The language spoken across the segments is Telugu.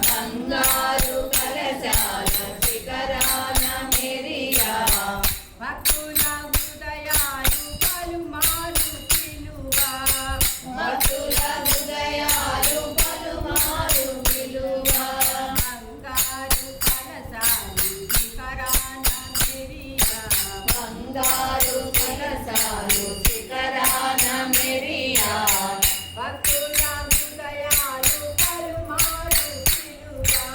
బంగారు కలశాల శిఖరాన మెరియా భక్తుల హృదయాలు పలుమారు పిలువా భక్తుల హృదయాలు పలుమారు పిలువా బంగారు కలశాలు శిఖరాన మెరియా బంగారు కలశాలు శిఖరాన మెరియా భక్తుల హృదయాలు పలుమారు పిలువా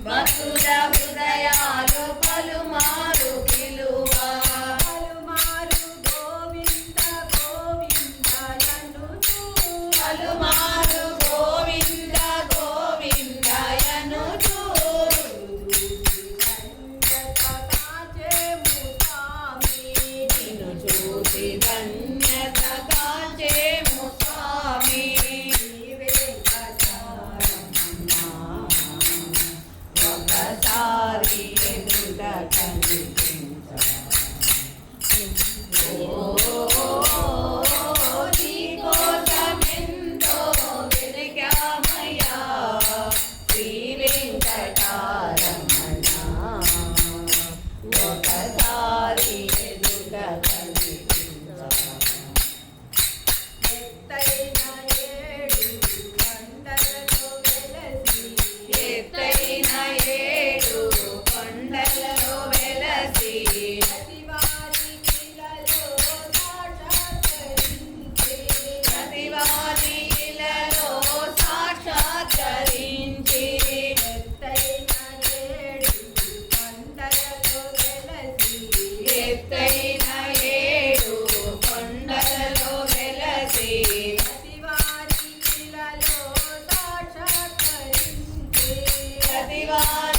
భక్తుల హృదయాలు పలుమారు పిలువా పలుమారు గోవింద గోవిందయనుచు పలుమారు గోవింద గోవిందయనుచు నిన్ను చూసి ధన్యత కాచేము స్వామి ఒకసారి ఎదుట నీకోసమెంతో వెతికామయ్యా శ్రీ వెంకటారమణ ఒకసారి ఎదుట ఎత్తైన ఏడు కొండలలో వెలసి ఎత్తైన ఏడు కొండలలో వెలసి ప్రతివారి ఇలలో ప్రతివాది సాక్షాత్కరించి ఇలలో సాక్షాత్కరించి ఎత్తైన ఏడు కొండలలో వెలసి ఎత్తైన ఏడు కొండలలో వెలసి ప్రతివారి ఇలలో సాక్షాత్కరించి ప్రతివాది